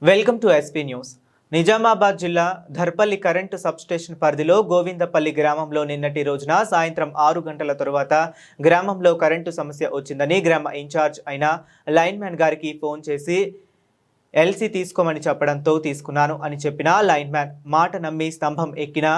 Welcome to SP news. Nizamabad జిల్లా Dharpalli current substation పరిధిలో గోవిందపల్లి గ్రామంలో నిన్నటి రోజున సాయంత్రం 6 గంటల తరువాత గ్రామంలో కరెంటు సమస్య వచ్చిందని గ్రామ ఇన్ఛార్జ్ అయిన లైన్మ్యాన్ గారికి ఫోన్ చేసి ఎల్సీ తీసుకోమని చెప్పడంతో తీసుకున్నాను అని చెప్పిన లైన్మ్యాన్ మాట నమ్మి స్తంభం ఎక్కిన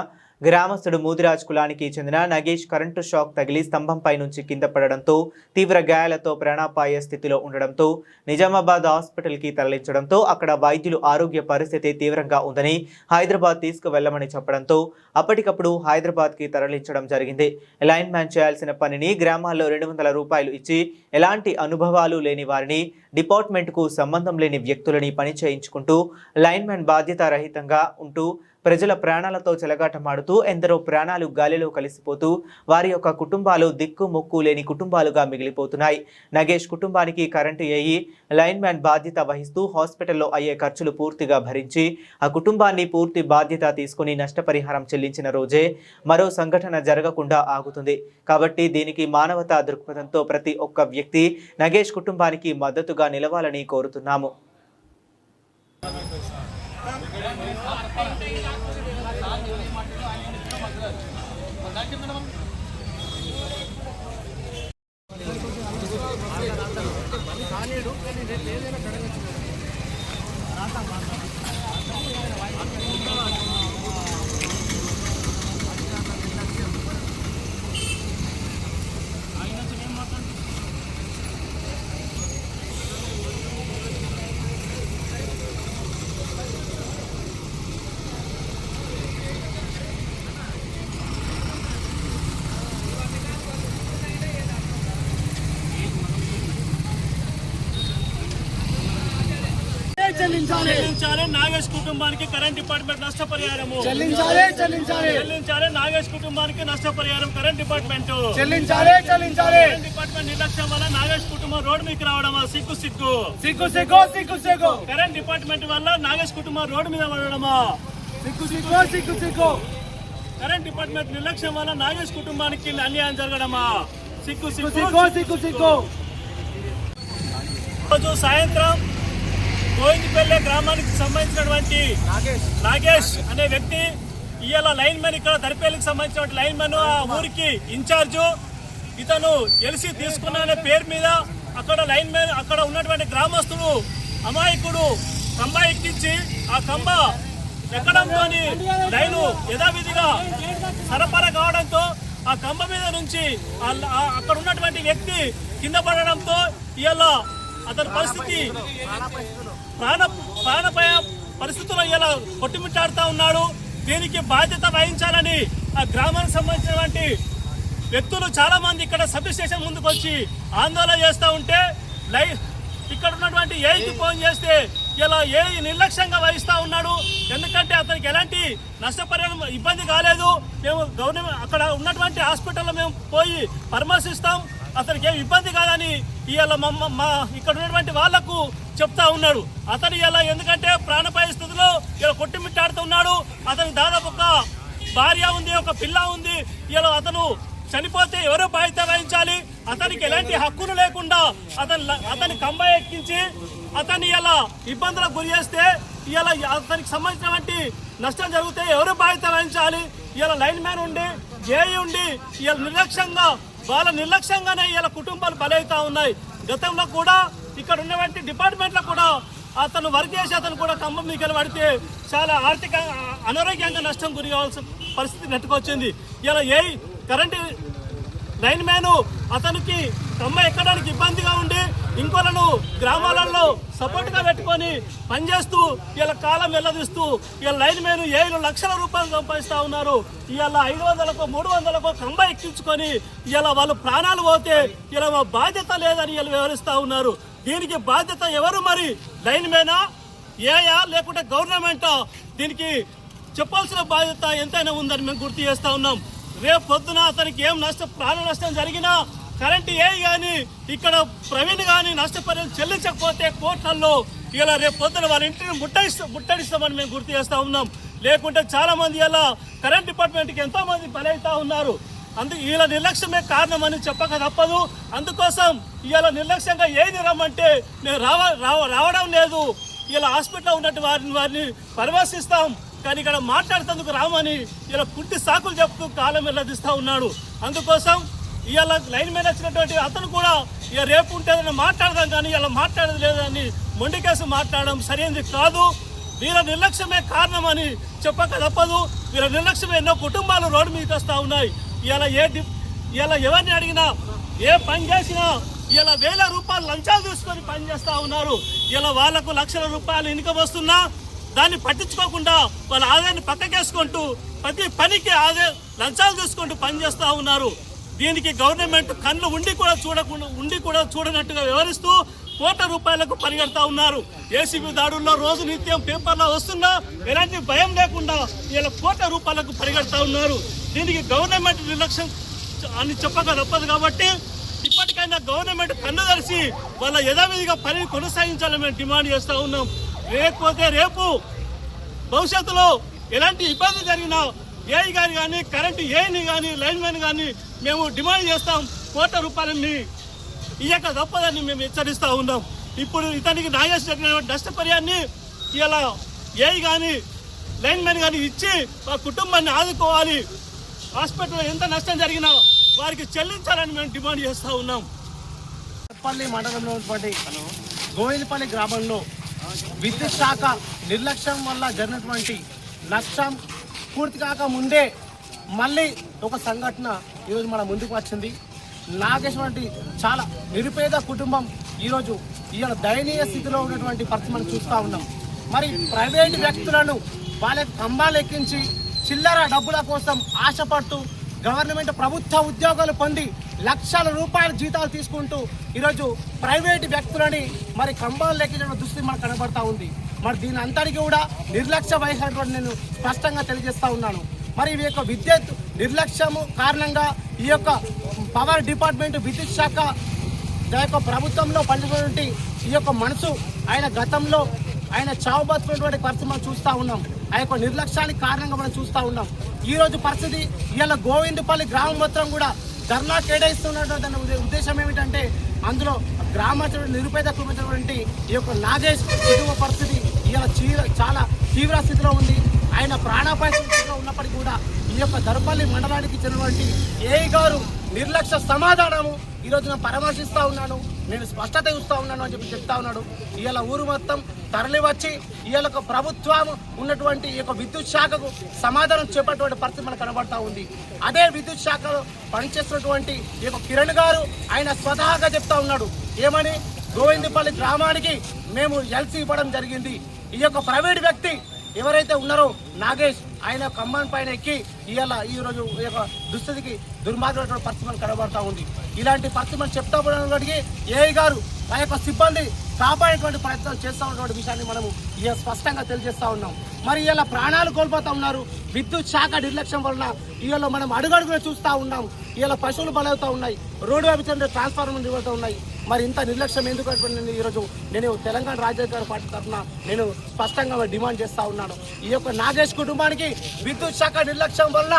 గ్రామస్తుడు మూదిరాజ్ కులానికి చెందిన నగేష్ కరెంటు షాక్ తగిలి స్తంభంపై నుంచి కింద పడడంతో తీవ్ర గాయాలతో ప్రాణాపాయ స్థితిలో ఉండడంతో నిజామాబాద్ హాస్పిటల్కి తరలించడంతో అక్కడ వైద్యులు ఆరోగ్య పరిస్థితి తీవ్రంగా ఉందని హైదరాబాద్ తీసుకువెళ్లమని చెప్పడంతో అప్పటికప్పుడు హైదరాబాద్కి తరలించడం జరిగింది. లైన్ మ్యాన్ చేయాల్సిన పనిని గ్రామాల్లో 200 రూపాయలు ఇచ్చి ఎలాంటి అనుభవాలు లేని వారిని, డిపార్ట్మెంట్కు సంబంధం లేని వ్యక్తులని పని చేయించుకుంటూ లైన్ మ్యాన్ బాధ్యతారహితంగా ఉంటూ ప్రజల ప్రాణాలతో చెలగాటమాడుతూ ఎందరో ప్రాణాలు గాలిలో కలిసిపోతూ వారి యొక్క కుటుంబాలు దిక్కు మొక్కు లేని కుటుంబాలుగా మిగిలిపోతున్నాయి. నగేష్ కుటుంబానికి కరెంటు అయ్యి లైన్ మ్యాన్ బాధ్యత వహిస్తూ హాస్పిటల్లో అయ్యే ఖర్చులు పూర్తిగా భరించి ఆ కుటుంబాన్ని పూర్తి బాధ్యత తీసుకుని నష్టపరిహారం చెల్లించిన రోజే మరో సంఘటన జరగకుండా ఆగుతుంది. కాబట్టి దీనికి మానవతా దృక్పథంతో ప్రతి ఒక్క వ్యక్తి నగేష్ కుటుంబానికి మద్దతుగా నిలవాలని కోరుతున్నాము. చెల్లించాలి నాగేష్ కుటుంబానికి కరెంట్ డిపార్ట్మెంట్ నష్టపరిహారము చెల్లించాలి నాగేష్ కుటుంబానికి నష్టపరిహారం కరెంట్ డిపార్ట్మెంట్ డిపార్ట్మెంట్ నిర్లక్ష్యం వల్ల నాగేష్ కుటుంబం రోడ్డు మీకు రావడం సిగ్గు కరెంట్ డిపార్ట్మెంట్ వల్ల నాగేష్ కుటుంబం రోడ్డు మీద పడడమా సిగ్గు కరెంట్ డిపార్ట్మెంట్ నిర్లక్ష్యం వల్ల నాగేష్ కుటుంబానికి అన్యాయం జరగడమా సిగ్గు రోజు సాయంత్రం గోవిందపల్లి గ్రామానికి సంబంధించినటువంటి నాగేష్ అనే వ్యక్తి ఇవాళ లైన్ మ్యాన్, ఇక్కడ దర్పల్లికి సంబంధించిన లైన్ మ్యాన్, ఆ ఊరికి ఇన్ఛార్జు. ఇతను ఎల్సీ తీసుకున్న పేరు మీద అక్కడ లైన్ మ్యాన్, అక్కడ ఉన్నటువంటి గ్రామస్తుడు అమాయకుడు కంబ ఎక్కించి ఆ కంబ ఎక్కడంతో లైను యథావిధిగా సరఫరా కావడంతో ఆ కంబ మీద నుంచి అక్కడ ఉన్నటువంటి వ్యక్తి కింద పడడంతో ఇవాళ అతని పరిస్థితి ప్రాణపాయ పరిస్థితుల్లో ఇలా కొట్టుమిట్టాడుతూ ఉన్నాడు. దీనికి బాధ్యత వహించాలని ఆ గ్రామానికి సంబంధించినటువంటి వ్యక్తులు చాలా మంది ఇక్కడ సబ్ స్టేషన్ ముందుకు వచ్చి ఆందోళన చేస్తూ ఉంటే ఇక్కడ ఉన్నటువంటి ఏఐకి ఫోన్ చేస్తే ఇలా ఏఐ నిర్లక్ష్యంగా వహిస్తూ ఉన్నాడు. ఎందుకంటే అతనికి ఎలాంటి నష్టపరిహారం ఇబ్బంది కాలేదు. మేము గవర్నమెంట్ అక్కడ ఉన్నటువంటి హాస్పిటల్లో మేము పోయి పరామర్శిస్తాం, అతనికి ఏం ఇబ్బంది కాదని ఇవాళ మా ఇక్కడ ఉన్నటువంటి వాళ్లకు చెప్తా ఉన్నాడు. అతను ఇలా ఎందుకంటే ప్రాణపాయ స్థితిలో ఇలా కొట్టుమిట్టాడుతున్నాడు. అతనికి దాదాపు ఒక భార్య ఉంది, ఒక పిల్ల ఉంది. ఇలా అతను చనిపోతే ఎవరో బాధ్యత వహించాలి. అతనికి ఎలాంటి హక్కులు లేకుండా అతని కంబ ఎక్కించి అతన్ని ఇలా ఇబ్బందులకు గురి చేస్తే ఇలా అతనికి సంబంధించినటువంటి నష్టం జరిగితే ఎవరు బాధ్యత వహించాలి? ఇలా లైన్ మ్యాన్ ఉండి ఏఐ ఉండి ఇలా నిర్లక్ష్యంగానే ఇలా కుటుంబాలు బలవుతా ఉన్నాయి. గతంలో కూడా ఇక్కడ ఉన్నటువంటి డిపార్ట్మెంట్లో కూడా అతను వర్క్ చేసి అతను కూడా కంబం మీకెళ్ళి పడితే చాలా ఆర్థిక అనారోగ్యంగా నష్టం గురి కావాల్సిన పరిస్థితి నెట్టుకొచ్చింది. ఇలా ఏఐ కరెంటు లైన్ మ్యాన్ అతనికి కమ్మ ఎక్కడానికి ఇబ్బందిగా ఉండి ఇంకోలను గ్రామాలలో సపోర్ట్గా పెట్టుకొని పనిచేస్తూ ఇలా కాలం వెళ్ళదీస్తూ ఇలా లైన్ మ్యాన్ ఏళ్ళు లక్షల రూపాయలు సంపాదిస్తూ ఉన్నారు. ఇలా 500కో 300కో కంబ ఎక్కించుకొని ఇలా వాళ్ళు ప్రాణాలు పోతే ఇలా మా బాధ్యత లేదని ఇలా వివరిస్తూ ఉన్నారు. దీనికి బాధ్యత ఎవరు? మరి లైన్ మ్యానా, ఏయా, లేకుంటే గవర్నమెంటా? దీనికి చెప్పాల్సిన బాధ్యత ఎంతైనా ఉందని మేము గుర్తు చేస్తూ ఉన్నాం. రేపు పొద్దున అతనికి ఏం ప్రాణ నష్టం జరిగినా కరెంటు ఏఐ కానీ ఇక్కడ ప్రవీణ్ కానీ నష్టపరిహారం చెల్లించకపోతే కోర్టుల్లో ఇలా రేపు పొద్దున వాళ్ళ ఇంటిని ముట్టడిస్తామని మేము గుర్తు చేస్తూ ఉన్నాం. లేకుంటే చాలా మంది ఇలా కరెంట్ డిపార్ట్మెంట్కి ఎంతో మంది బలవుతా ఉన్నారు. అందుకు ఇలా నిర్లక్ష్యమే కారణమని చెప్పక తప్పదు. అందుకోసం ఇవాళ నిర్లక్ష్యంగా ఏది రమ్మంటే మేము రావడం లేదు. ఇలా హాస్పిటల్లో ఉన్నట్టు వారిని పరామర్శిస్తాం, కానీ ఇక్కడ మాట్లాడుతందుకు రామని ఇలా పుట్టి సాకులు చెప్తూ కాలం వెళ్ళదిస్తూ ఉన్నాడు. అందుకోసం ఇవాళ లైన్ మీద వచ్చినటువంటి అతను కూడా ఇక రేపు ఉంటేదని మాట్లాడదాం, కానీ ఇలా మాట్లాడేది లేదని మొండికేసి మాట్లాడడం సరైనది కాదు. వీళ్ళ నిర్లక్ష్యమే కారణమని చెప్పక తప్పదు. వీళ్ళ నిర్లక్ష్యమే ఎన్నో కుటుంబాలు రోడ్డు మీదకి వస్తూ ఉన్నాయి. ఇలా ఎవరిని అడిగినా ఏ పని చేసినా ఇలా వేల రూపాయలు లంచాలు తీసుకొని పని చేస్తూ ఉన్నారు. ఇలా వాళ్లకు లక్షల రూపాయలు ఇన్కమ్ వస్తున్నా దాన్ని పట్టించుకోకుండా వాళ్ళ ఆదాయాన్ని పక్కకేసుకుంటూ ప్రతి పనికి లంచాలు తీసుకుంటూ పని చేస్తూ ఉన్నారు. దీనికి గవర్నమెంట్ కళ్ళు ఉండి కూడా చూడనట్టుగా వ్యవహరిస్తూ కోట్ల రూపాయలకు పరిగెడతా ఉన్నారు. ఏసీబీ దాడుల్లో రోజు నిత్యం పేపర్లో వస్తున్నా ఎలాంటి భయం లేకుండా ఇలా కోట్ల రూపాయలకు పరిగెడతా ఉన్నారు. దీనికి గవర్నమెంట్ నిర్లక్ష్యం అని చెప్పక తప్పదు. కాబట్టి ఇప్పటికైనా గవర్నమెంట్ కన్ను తెరిచి వాళ్ళ యథావిధిగా పనిని కొనసాగించాలని మేము డిమాండ్ చేస్తూ ఉన్నాం. లేకపోతే రేపు భవిష్యత్తులో ఎలాంటి ఇబ్బంది జరిగినా ఏఐ గాని కానీ కరెంటు ఏఐని కానీ లైన్మెన్ కానీ మేము డిమాండ్ చేస్తాం. కోట్ల రూపాయలని ఇయ్యక తప్పదని మేము హెచ్చరిస్తూ ఉన్నాం. ఇప్పుడు ఇతనికి నాగేష్ జరిగినటువంటి నష్టపరిహారాన్ని ఇలా ఏఐ కానీ లైన్మెన్ కానీ ఇచ్చి ఆ కుటుంబాన్ని ఆదుకోవాలి. హాస్పిటల్లో ఎంత నష్టం జరిగినా వారికి చెల్లించాలని మేము డిమాండ్ చేస్తూ ఉన్నాం. పల్లి మండలంలో గోవిందపల్లి గ్రామంలో విద్యుత్ శాఖ నిర్లక్ష్యం వల్ల జరిగినటువంటి నష్టం పూర్తి కాక ముందే మళ్ళీ ఒక సంఘటన ఈరోజు మన ముందుకు వచ్చింది. నాగేష్ వంటి చాలా నిరుపేద కుటుంబం ఈరోజు ఇవాళ దయనీయ స్థితిలో ఉన్నటువంటి పరిస్థితి మనం చూస్తూ ఉన్నాం. మరి ప్రైవేటు వ్యక్తులను వాళ్ళ కంబాలు ఎక్కించి చిల్లర డబ్బుల కోసం ఆశపడుతూ గవర్నమెంట్ ప్రభుత్వ ఉద్యోగాలు పొంది లక్షల రూపాయల జీతాలు తీసుకుంటూ ఈరోజు ప్రైవేటు వ్యక్తులని మరి కంబాలు లెక్కించిన దుస్థితి మనకు కనబడతా ఉంది. మరి దీని అంతటికి కూడా నిర్లక్ష్య వహించినటువంటి నేను స్పష్టంగా తెలియజేస్తా ఉన్నాను. మరి ఈ యొక్క విద్యుత్ నిర్లక్ష్యము కారణంగా ఈ యొక్క పవర్ డిపార్ట్మెంట్ విద్యుత్ శాఖ యొక్క ప్రభుత్వంలో పనిచేసినటువంటి ఈ యొక్క మనసు ఆయన గతంలో ఆయన చావు బతుకున్నటువంటి పరిస్థితి మనం చూస్తూ ఉన్నాం. ఆ యొక్క నిర్లక్ష్యానికి కారణంగా మనం చూస్తూ ఉన్నాం. ఈ రోజు పరిస్థితి ఇవాళ గోవిందపల్లి గ్రామం మొత్తం కూడా ధర్నా కేటాయిస్తున్నటువంటి ఉద్దేశం ఏమిటంటే అందులో నిరుపేద కుటుంబమైనటువంటి ఈ యొక్క నాగేష్ కుటుంబ పరిస్థితి ఇవాళ చాలా తీవ్ర స్థితిలో ఉంది. ఆయన ప్రాణాపాయ స్థితిలో ఉన్నప్పటికీ కూడా ఈ యొక్క దర్పల్లి మండలానికి చెందినటువంటి ఏఐ గారు నిర్లక్ష్య సమాధానము ఈరోజు నేను పరామర్శిస్తూ ఉన్నాను, నేను స్పష్టత ఇస్తూ ఉన్నాను అని చెప్పి చెప్తా ఉన్నాడు. ఇవాళ ఊరు మొత్తం తరలి వచ్చి ఇవాళ ప్రభుత్వం ఉన్నటువంటి ఈ యొక్క విద్యుత్ శాఖకు సమాధానం చెప్పేటువంటి పరిస్థితి మనకు కనబడతా ఉంది. అదే విద్యుత్ శాఖలో పనిచేస్తున్నటువంటి ఈ యొక్క కిరణ్ గారు ఆయన స్వతహాగా చెప్తా ఉన్నాడు. ఏమని? గోవిందపల్లి గ్రామానికి మేము ఎల్సీ ఇవ్వడం జరిగింది. ఈ యొక్క ప్రైవేట్ వ్యక్తి ఎవరైతే ఉన్నారో నాగేష్ ఆయన కమ్మాన్ పైన ఎక్కి ఈరోజు ఈ యొక్క దుస్థితికి దుర్మార్గమైనటువంటి పరిస్థితి మనకు కనబడతా ఉంది. ఇలాంటి పరిస్థితి మనం చెప్తా ఉన్నప్పటికీ ఏఐ గారు ఆ యొక్క సిబ్బంది కాపాడేటువంటి ప్రయత్నాలు చేస్తూ ఉన్నటువంటి విషయాన్ని మనము స్పష్టంగా తెలియజేస్తా ఉన్నాం. మరి ఇలా ప్రాణాలు కోల్పోతా ఉన్నారు విద్యుత్ శాఖ నిర్లక్ష్యం వలన. ఇవాళ మనం అడుగడుగునే చూస్తూ ఉన్నాం. ఇవాళ పశువులు బలవుతూ ఉన్నాయి, రోడ్డు వైపు ట్రాన్స్ఫార్మర్ నిలబడుతూ ఉన్నాయి. మరి ఇంత నిర్లక్ష్యం ఎందుకు ఈరోజు నేను తెలంగాణ రాజ్యాంగ పార్టీ తరఫున నేను స్పష్టంగా డిమాండ్ చేస్తూ ఉన్నాను. ఈ యొక్క నాగేష్ కుటుంబానికి విద్యుత్ శాఖ నిర్లక్ష్యం వలన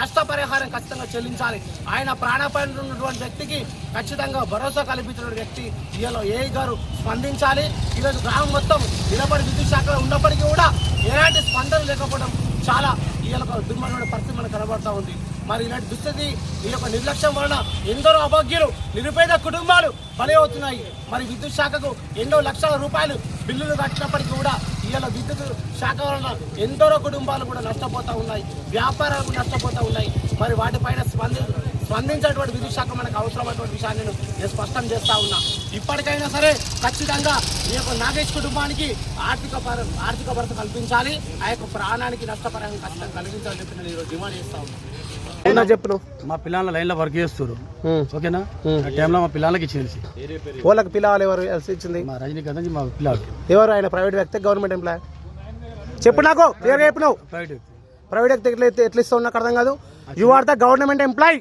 నష్టపరిహారం ఖచ్చితంగా చెల్లించాలి. ఆయన ప్రాణాపాయంలో ఉన్నటువంటి వ్యక్తికి ఖచ్చితంగా భరోసా కల్పించిన వ్యక్తి ఇవాళ ఏఐ గారు స్పందించాలి. ఈరోజు గ్రామం మొత్తం నిలబడి విద్యుత్ శాఖలో ఉన్నప్పటికీ కూడా ఎలాంటి స్పందన లేకపోవడం చాలా ఇవాళ దుర్మార్గమైన పరిస్థితి మనకు కనబడతా ఉంది. మరి ఇలాంటి దుస్థితి ఈ యొక్క నిర్లక్ష్యం వలన ఎందరో అభాగ్యులు నిరుపేద కుటుంబాలు బలి అవుతున్నాయి. మరి విద్యుత్ శాఖకు ఎన్నో లక్షల రూపాయలు బిల్లులు కట్టినప్పటికీ కూడా ఇవాళ విద్యుత్ శాఖ వలన ఎందరో కుటుంబాలు కూడా నష్టపోతూ ఉన్నాయి, వ్యాపారాలు నష్టపోతూ ఉన్నాయి. మరి వాటిపైన స్పందించేటువంటి విద్యుత్ శాఖ మనకు అవసరమైనటువంటి విషయాన్ని నేను స్పష్టం చేస్తా ఉన్నా. ఇప్పటికైనా సరే ఖచ్చితంగా ఈ యొక్క నాగేష్ కుటుంబానికి ఆర్థిక భద్రత కల్పించాలి. ఆ యొక్క ప్రాణానికి నష్టపరిహారం ఖచ్చితంగా కలిగించాలని చెప్పి నేను ఈరోజు డిమాండ్ చేస్తా ఉన్నా. చెప్పు, మా పిల్లల లైన్లో వర్క్ చేస్తారు ఓకేనా? ఆ టైంలో మా పిల్లలకి ఇచ్చేసి వాళ్ళకి పిల్లలు ఎవరు ఇచ్చింది? మా రజనీకాంత్ మా పిల్లలు. ఎవరు? ఆయన ప్రైవేట్ వ్యక్తి గవర్నమెంట్ ఎంప్లాయ్? చెప్పు, నాకు క్లియర్గా చెప్పు. నువ్వు ప్రైవేట్ వ్యక్తి ఎట్లా ఇస్తావు నాకు అర్థం కాదు. You are the government employee,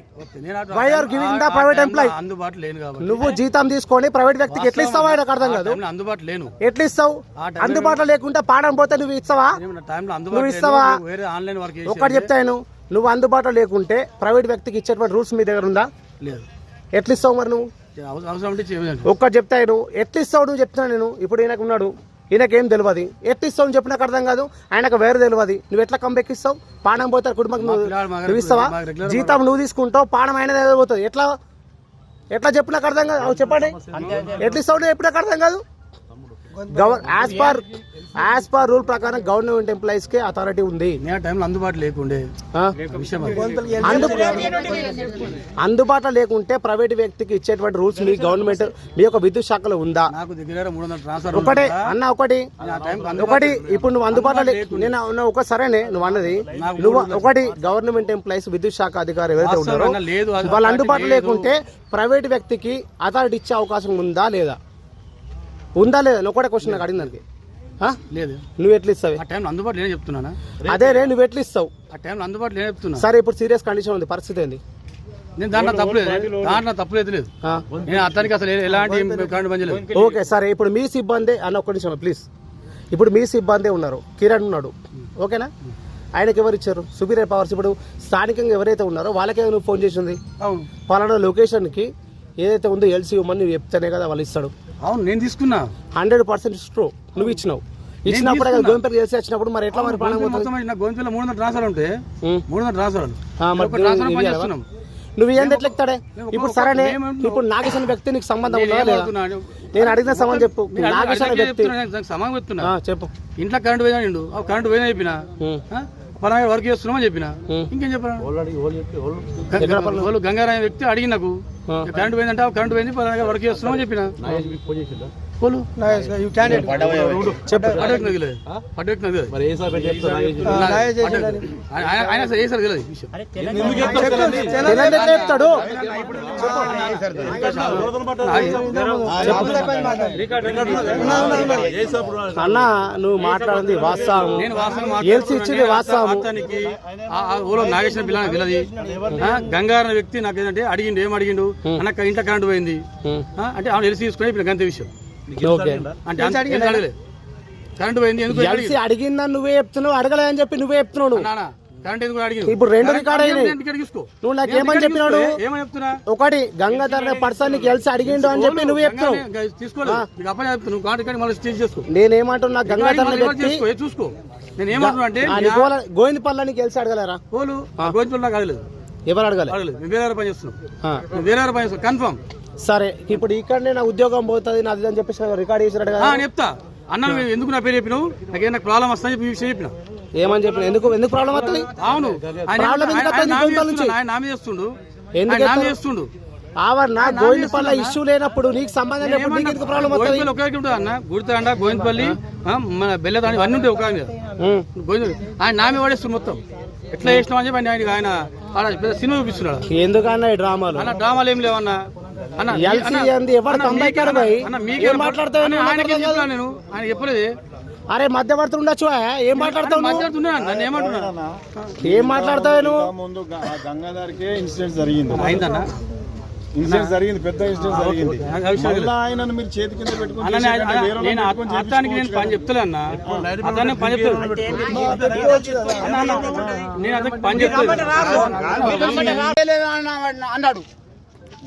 why are giving the private employee? అందుబాటులో లేను కాబట్టి నువ్వు జీతం తీసుకొని ప్రైవేట్ వ్యక్తికి ఎట్లా ఇస్తావా నాకు అర్థం కాదు. అందుబాటులో లేను. ఎట్లా ఇస్తావు? అందుబాటులో లేకుంటే పాడడం పోతే నువ్వు ఇస్తావా? నువ్వు ఇస్తావా? ఆన్లైన్ వర్క్ ఒక్కటి చెప్తాను, నువ్వు అందుబాటులో లేకుంటే ప్రైవేట్ వ్యక్తికి ఇచ్చేటువంటి రూల్స్ మీ దగ్గర ఉందా? లేదు. ఎట్లా ఇస్తావు మరి? నువ్వు అవసరం ఒక్కటి చెప్తాను, ఎట్లా ఇస్తావు నువ్వు చెప్తాను నేను. ఇప్పుడు ఈయనకు ఉన్నాడు, ఈయనకేం తెలియదు, ఎట్లా ఇస్తావు అని చెప్పినాక అర్థం కాదు, ఆయనకు వేరే తెలియదు, నువ్వు ఎట్లా కంపెక్కిస్తావు? పానం పోతారు కుటుంబం, నువ్వు ఇస్తావా? జీతం నువ్వు తీసుకుంటావు, పానం అయినది ఏదో పోతుంది, ఎట్లా ఎట్లా చెప్పినాక అర్థం కాదు? చెప్పండి, ఎట్లా ఇస్తావు చెప్పినాక అర్థం కాదు. యాజ్ పర్ రూల్ ప్రకారం గవర్నమెంట్ ఎంప్లాయీస్ కి అథారిటీ ఉంది. టైంలో అందుబాటులో లేకుండే అందుబాటులో లేకుంటే ప్రైవేట్ వ్యక్తికి ఇచ్చేటువంటి రూల్స్ మీ గవర్నమెంట్ మీ యొక్క విద్యుత్ శాఖలో ఉందా? నాకు దగ్గర 300 ట్రాన్స్ఫర్ ఒకటే అన్న, ఒకటి ఇప్పుడు నువ్వు అందుబాటులో నేను ఒక సరేనే నువ్వు అన్నది, నువ్వు ఒకటి గవర్నమెంట్ ఎంప్లాయీస్ విద్యుత్ శాఖ అధికారి ఎవరైతే ఉన్నారో వాళ్ళు అందుబాటులో లేకుంటే ప్రైవేట్ వ్యక్తికి అథారిటీ ఇచ్చే అవకాశం ఉందా లేదా? ఉందా లేదా? నువ్వు ఒకటే క్వశ్చన్ నాకు అడిగిన దానికి లేదు. నువ్వు ఎట్లా ఇస్తావు? ఆ టైంలో అందుబాటులో నేను చెప్తున్నానా? అదే నువ్వు ఎట్లా ఇస్తావు? ఆ టైంలో అందుబాటులో నేను చెప్తున్నా. సరే ఇప్పుడు సీరియస్ కండిషన్ ఉంది, పరిస్థితి ఏంది? నేను దాంట్లో తప్పులేదు లేదు. నేను అతనికి అసలు ఎలాంటి కరెంట్ పనిచేయలేదు. ఓకే సరే, ఇప్పుడు మీ సిబ్బంది అన్న ఒక్క నిమిషం ప్లీజ్, ఇప్పుడు మీ సిబ్బంది ఉన్నారు, కిరణ్ ఉన్నాడు, ఓకేనా? ఆయనకి ఎవరు ఇచ్చారు సుపీరియర్ పవర్స్? ఇప్పుడు స్థానికంగా ఎవరైతే ఉన్నారో వాళ్ళకే నువ్వు ఫోన్ చేసింది, పలానా లొకేషన్కి ఏదైతే ఉందో ఎల్సీ ఇవ్వమని నువ్వు చెప్తేనే కదా వాళ్ళు ఇస్తాడు. అవును, నేను తీసుకున్నా 100% ట్రూ, నువ్వు ఇచ్చినావు. ఇచ్చినప్పుడు గోవిందపల్లి చేసి వచ్చినప్పుడు మరి ఎట్లా మరి ప్రాణం పోతుంది? గోవిందపల్లి 300 ట్రాన్స్ఫర్ ఉంటే 300 ట్రాన్స్ఫర్ నువ్వు ఏంది ఎట్లా ఎక్కుతాడే? ఇప్పుడు సరేనే, ఇప్పుడు నాగేశ్ అనే వ్యక్తి నీకు సంబంధం ఉందా లేదా? నేను అడిగిన సంబంధం చెప్పు. నాగేశ్ అనే వ్యక్తి సమానం చెప్తున్నా, చెప్పు. ఇంట్లో కరెంట్ పోయినా కరెంట్ పోయినా చెప్పినా పలానా వర్క్ చేస్తున్నామని చెప్పిన, ఇంకేం చెప్పాను? వాళ్ళు గంగారాయ వ్యక్తి అడిగి నాకు కరెంట్ పోయిందంటే కరెంట్ పోయింది పలానా వర్క్ చేస్తున్నామని చెప్పిన. అన్న నువ్వు మాట్లాడింది వాస్తవం, ఇచ్చింది వాస్తవం. నాగేశ్వర పిల్లలు పిల్లది గంగారాయ వ్యక్తి నాకు ఏంటంటే అడిగిండు, ఏం అడిగిండు అన్న ఇంట్లో కరెంట్ పోయింది అంటే ఆమె తెలిసి తీసుకుని ఇప్పుడు గంత విషయం అంటే కరెంట్ పోయింది ఎందుకు అడిగిందని నువ్వే చెప్తున్నావు, అడగలేదని చెప్పి నువ్వే చెప్తున్నావు. కరెంట్ ఎందుకు అడిగింది? ఇప్పుడు 2 రికార్డ్ అయినాయి. నువ్వు నాకు ఏమని చెప్పినాడు? ఏమని చెప్తున్నా? ఒకటి గంగాధర్ పర్సన్ నీకు తెలిసి అడిగిండు అని చెప్పి నువ్వు చెప్తున్నావు. నేనేమంటున్నా, గంగాధర్ చూసుకో. నేను ఏమంటున్నా అంటే గోవిందపల్లి తెలిసి అడగలేరా? గోవిందపల్లి కాదు, ఎవరు అడగలేదు, వేరే పని చేస్తున్నాం, వేరే పని చేస్తున్నాం కన్ఫర్మ్. సరే ఇప్పుడు ఇక్కడనే నా ఉద్యోగం పోతుంది నాది అని చెప్పేసి రికార్డ్ చేసినట్టు కదా చెప్తా. అన్న ఎందుకు నా పేరు చెప్పినావు, నాకేం ప్రాబ్లం వస్తా చెప్పి విషయం చెప్పిన. ఏమని చెప్పిన? ఎందుకు ప్రాబ్లం వస్తుంది? అవును, నా మీద చేస్తుండు, చేస్తుండు. నా గోవిందపల్లి ఇష్యూ లేనప్పుడు నీకు సంబంధం లేనప్పుడు నీకు ఎందుకు ప్రాబ్లం వస్తుంది? ఒకే ఉంటుంది అన్న, గుడితాండ గోవిందపల్లి మన బెల్లదాని అన్నీ ఉంటాయి ఒక మీద. ఆయన నా మీద పడేస్తుంది మొత్తం. ఎట్లా చేసినాం అని చెప్పి ఆయన సినిమా చూపిస్తున్నాడు. ఎందుకన్నా ఈ డ్రామాలు? అన్న డ్రామాలు ఏం లేవన్నా. నేను ఆయన చెప్పలేదు. అరే మధ్యవర్తులు ఉండొచ్చు, ఏం మాట్లాడతావు? నన్ను ఏమంటున్నా, ఏం మాట్లాడతావు నువ్వు? ముందు గంగాధర్కే ఇన్సిడెంట్ జరిగింది, అయిందన్న ఇన్సిడెంట్ జరిగింది, పెద్ద ఇన్సిడెంట్ జరిగింది. ఆయనను మీరు చేతి కింద పెట్టుకుని అతనికి నేను పని చెప్తలే అన్న, అతన్ని పని చెప్తాను, నేను అతనికి పని చెప్తాను అన్నాడు.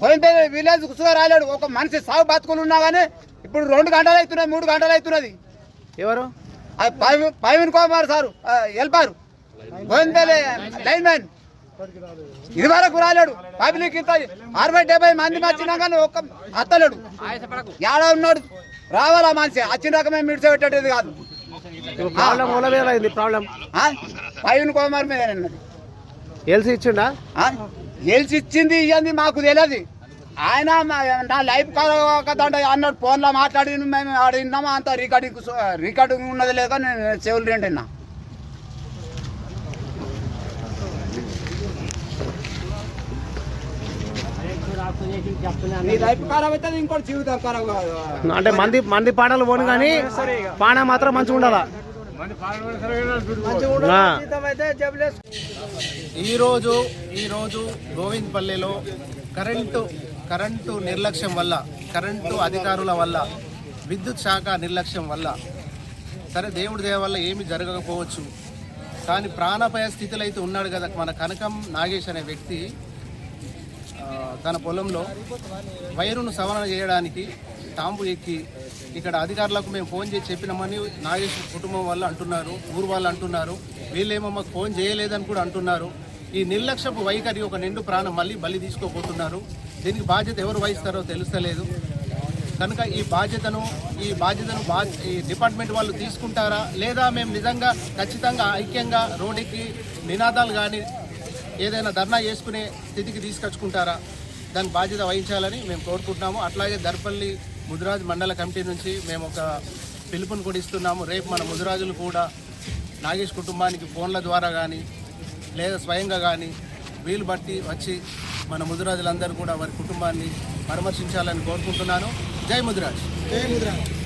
గోవిందపల్లి విలేజ్ కుసుగా రాలేడు. ఒక మనిషి సాగు బతుకులు ఉన్నా కానీ ఇప్పుడు 2 గంటలు అవుతున్నాయి, 3 గంటలు అవుతున్నది. ఎవరు? పైవిన్ కుమార్ సారు వెళ్ళిపారు, గోవిందపల్లి లైన్ మ్యాన్. ఇది వరకు రాలేడు. పబ్లిక్ ఇంత 60-70 మంది వచ్చినా కానీ ఒక్క అత్తలేడు. ఏడా ఉన్నాడు? రావాలా మనిషి వచ్చిన రకమే మిడిచిపెట్టేది కాదు. పైవిన్ కుమార్ మీద ఎల్సీ ఇచ్చిండా? గెలిచి ఇచ్చింది ఇవ్వండి మాకు తెలియదు. ఆయన నా లైఫ్ కదంటే అన్నాడు, ఫోన్లో మాట్లాడి మేము ఆడినామా అంత రికార్డింగ్ ఉన్నది లేక నేను చెవులు రెండినా. నీ లైఫ్ ఖరాబ్ అవుతుంది, ఇంకోటి జీవితం ఖరాబ్ కాదు. అంటే మంది పాటలు పోను కానీ పాన మాత్రం మంచిగా ఉండాలా. ఈరోజు గోవిందపల్లిలో కరెంటు నిర్లక్ష్యం వల్ల, కరెంటు అధికారుల వల్ల, విద్యుత్ శాఖ నిర్లక్ష్యం వల్ల, సరే దేవుడి దయ వల్ల ఏమి జరగకపోవచ్చు కానీ ప్రాణాపాయ స్థితిలో అయితే ఉన్నాడు కదా మన కనకం నాగేష్ అనే వ్యక్తి. తన పొలంలో వైరును సవరణ చేయడానికి టాంపు ఎక్కి ఇక్కడ అధికారులకు మేము ఫోన్ చేసి చెప్పినామని నాగేష్ కుటుంబం వాళ్ళు అంటున్నారు, ఊరు వాళ్ళు అంటున్నారు. వీళ్ళేమో మాకు ఫోన్ చేయలేదని కూడా అంటున్నారు. ఈ నిర్లక్ష్యపు వైఖరి ఒక నిండు ప్రాణం మళ్ళీ బలి తీసుకోబోతున్నారు. దీనికి బాధ్యత ఎవరు వహిస్తారో తెలుస్తలేదు. కనుక ఈ బాధ్యతను ఈ డిపార్ట్మెంట్ వాళ్ళు తీసుకుంటారా, లేదా మేము నిజంగా ఖచ్చితంగా ఐక్యంగా రోడ్డుకి నినాదాలు కానీ ఏదైనా ధర్నా చేసుకునే స్థితికి తీసుకొచ్చుకుంటారా, దాని బాధ్యత వహించాలని మేము కోరుకుంటున్నాము. అట్లాగే దర్పల్లి ముదిరాజ్ మండల కమిటీ నుంచి మేము ఒక పిలుపుని కూడా ఇస్తున్నాము. రేపు మన ముదిరాజులు కూడా నాగేష్ కుటుంబానికి ఫోన్ల ద్వారా కానీ లేదా స్వయంగా కానీ వీలు బట్టి వచ్చి మన ముదిరాజులందరూ కూడా వారి కుటుంబాన్ని పరామర్శించాలని కోరుకుంటున్నాను. జై ముదిరాజ్.